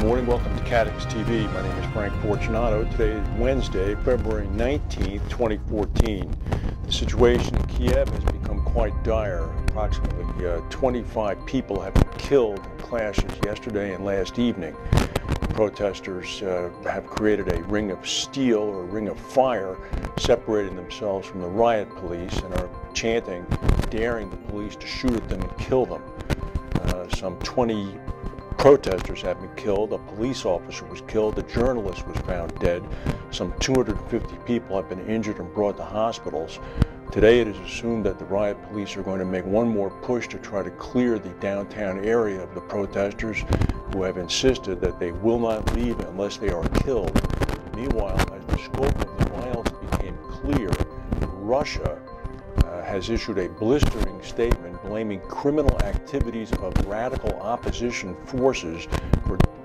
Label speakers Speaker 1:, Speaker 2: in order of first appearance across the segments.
Speaker 1: morning. Welcome to CATEX TV. My name is Frank Fortunato. Today is Wednesday, February 19th, 2014. The situation in Kiev has become quite dire. Approximately 25 people have been killed in clashes yesterday and last evening. Protesters have created a ring of steel or a ring of fire, separating themselves from the riot police and are chanting, daring the police to shoot at them and kill them. Some 20 protesters have been killed, a police officer was killed, a journalist was found dead, some 250 people have been injured and brought to hospitals. Today it is assumed that the riot police are going to make one more push to try to clear the downtown area of the protesters, who have insisted that they will not leave unless they are killed. Meanwhile, as the scope of the violence became clear, Russia has issued a blistering statement blaming criminal activities of radical opposition forces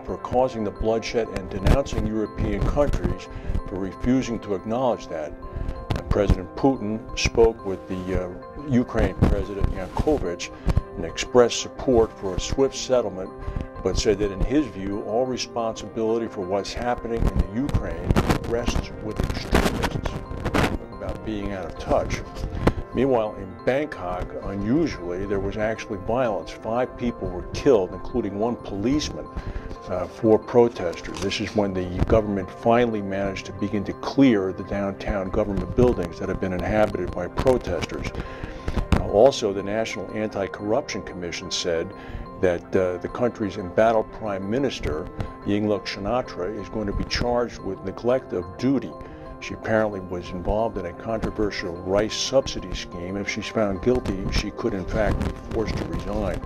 Speaker 1: for causing the bloodshed and denouncing European countries for refusing to acknowledge that. President Putin spoke with the Ukraine President Yanukovych and expressed support for a swift settlement, but said that in his view, all responsibility for what's happening in the Ukraine rests with extremists. About being out of touch. Meanwhile, in Bangkok, unusually, there was actually violence. 5 people were killed, including 1 policeman, 4 protesters. This is when the government finally managed to begin to clear the downtown government buildings that have been inhabited by protesters. Also, the National Anti-Corruption Commission said that the country's embattled Prime Minister, Yingluck Shinawatra, is going to be charged with neglect of duty. She apparently was involved in a controversial rice subsidy scheme. If she's found guilty, she could in fact be forced to resign.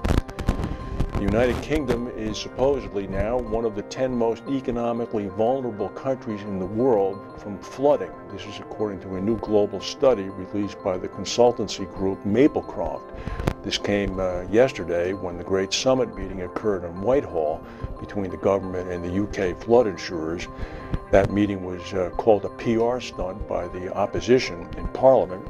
Speaker 1: The United Kingdom is supposedly now one of the 10 most economically vulnerable countries in the world from flooding. This is according to a new global study released by the consultancy group Maplecroft. This came yesterday when the great summit meeting occurred in Whitehall between the government and the UK flood insurers. That meeting was called a PR stunt by the opposition in Parliament.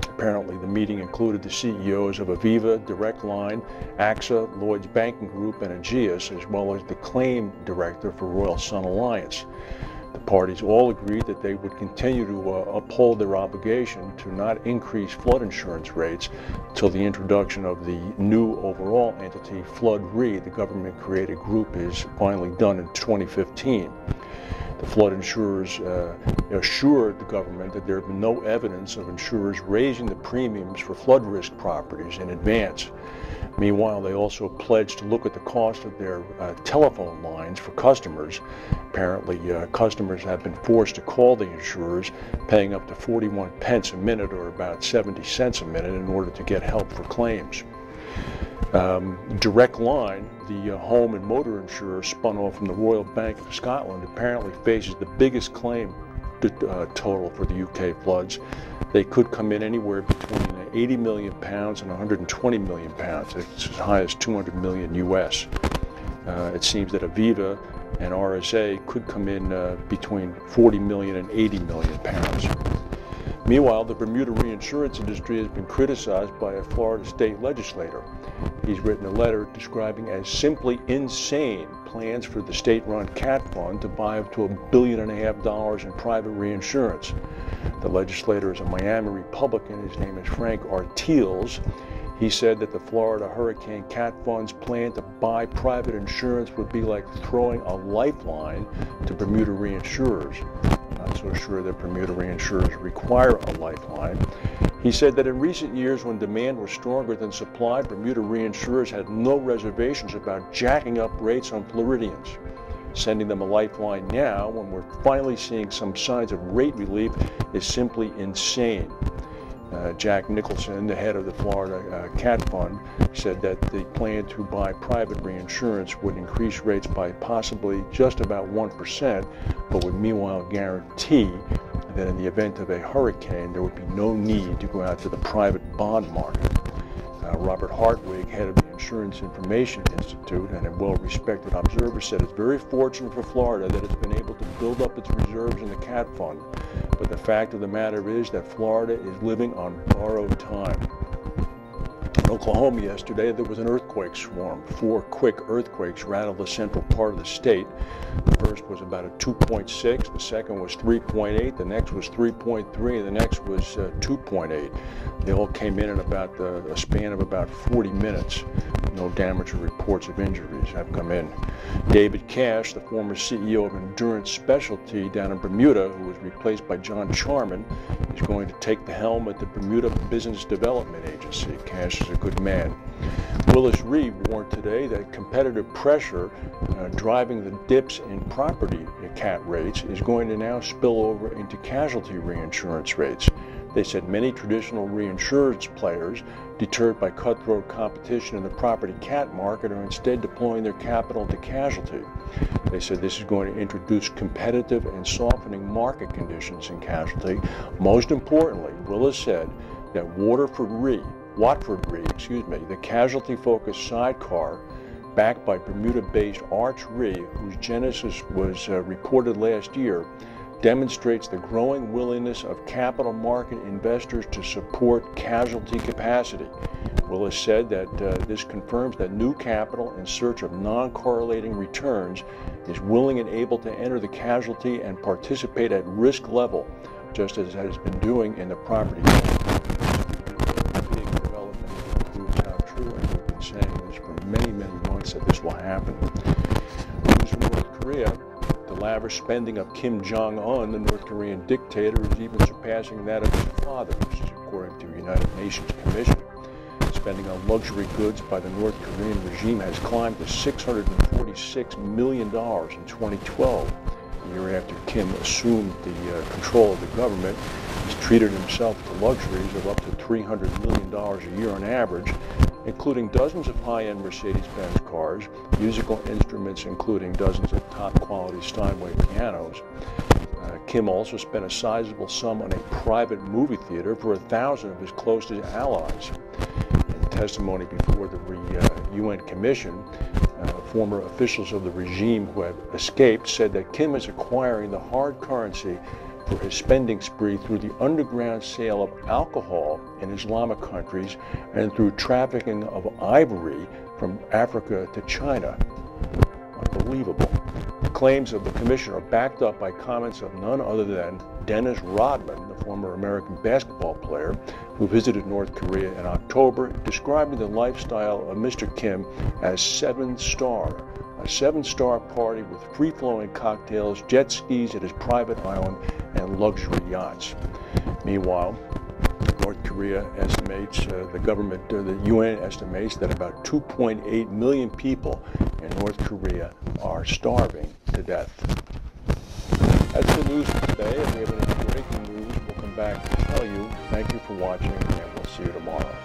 Speaker 1: Apparently, the meeting included the CEOs of Aviva, Direct Line, AXA, Lloyd's Banking Group, and Aegeus, as well as the claim director for Royal Sun Alliance. The parties all agreed that they would continue to uphold their obligation to not increase flood insurance rates until the introduction of the new overall entity, Flood Re, the government-created group, is finally done in 2015. The flood insurers assured the government that there had been no evidence of insurers raising the premiums for flood risk properties in advance. Meanwhile, they also pledged to look at the cost of their telephone lines for customers. Apparently, customers have been forced to call the insurers, paying up to 41 pence a minute, or about 70 cents a minute, in order to get help for claims. Direct Line, the home and motor insurer spun off from the Royal Bank of Scotland, apparently faces the biggest claim total for the UK floods. They could come in anywhere between £80 million and £120 million. It's as high as 200 million US. It seems that Aviva and RSA could come in between 40 million and 80 million pounds. Meanwhile, the Bermuda reinsurance industry has been criticized by a Florida state legislator. He's written a letter describing as simply insane plans for the state-run CAT fund to buy up to $1.5 billion in private reinsurance. The legislator is a Miami Republican. His name is Frank Artiles. He said that the Florida Hurricane CAT Fund's plan to buy private insurance would be like throwing a lifeline to Bermuda reinsurers. Not so sure that Bermuda reinsurers require a lifeline. He said that in recent years, when demand was stronger than supply, Bermuda reinsurers had no reservations about jacking up rates on Floridians. Sending them a lifeline now, when we're finally seeing some signs of rate relief, is simply insane. Jack Nicholson, the head of the Florida CAT Fund, said that the plan to buy private reinsurance would increase rates by possibly just about 1%, but would meanwhile guarantee that in the event of a hurricane, there would be no need to go out to the private bond market. Robert Hartwig, head of the Insurance Information Institute and a well-respected observer, said it's very fortunate for Florida that it's been able to build up its reserves in the CAT Fund. But the fact of the matter is that Florida is living on borrowed time. Oklahoma yesterday, there was an earthquake swarm. 4 quick earthquakes rattled the central part of the state. The first was about a 2.6, the second was 3.8, the next was 3.3, and the next was 2.8. They all came in about a span of about 40 minutes. No damage or reports of injuries have come in. David Cash, the former CEO of Endurance Specialty down in Bermuda, who was replaced by John Charman, is going to take the helm at the Bermuda Business Development Agency. Cash is a good man. Willis warned today that competitive pressure driving the dips in property cat rates is going to now spill over into casualty reinsurance rates. They said many traditional reinsurance players, deterred by cutthroat competition in the property cat market, are instead deploying their capital to casualty. They said this is going to introduce competitive and softening market conditions in casualty. Most importantly, Willis said that Watford Re, the casualty-focused sidecar backed by Bermuda-based Arch Re, whose genesis was reported last year, demonstrates the growing willingness of capital market investors to support casualty capacity. Willis said that this confirms that new capital in search of non-correlating returns is willing and able to enter the casualty and participate at risk level, just as it has been doing in the property market. Big development proves how true, and we've been saying this for many, many months that this will happen. News from North Korea. The lavish spending of Kim Jong-Un, the North Korean dictator, is even surpassing that of his father, this is according to the United Nations Commission. Spending on luxury goods by the North Korean regime has climbed to $646 million in 2012. A year after Kim assumed the control of the government, he's treated himself to luxuries of up to $300 million a year on average, including dozens of high-end Mercedes-Benz cars, musical instruments including dozens of top-quality Steinway pianos. Kim also spent a sizable sum on a private movie theater for 1,000 of his closest allies. In testimony before the UN Commission, former officials of the regime who have escaped said that Kim is acquiring the hard currency for his spending spree through the underground sale of alcohol in Islamic countries and through trafficking of ivory from Africa to China. Unbelievable. The claims of the commission are backed up by comments of none other than Dennis Rodman, the former American basketball player, who visited North Korea in October, describing the lifestyle of Mr. Kim as 7-star. A 7-star party with free-flowing cocktails, jet skis at his private island, and luxury yachts. Meanwhile, North Korea estimates, the UN estimates that about 2.8 million people in North Korea are starving to death. That's the news for today. If we have any breaking news, we'll come back to tell you. Thank you for watching, and we'll see you tomorrow.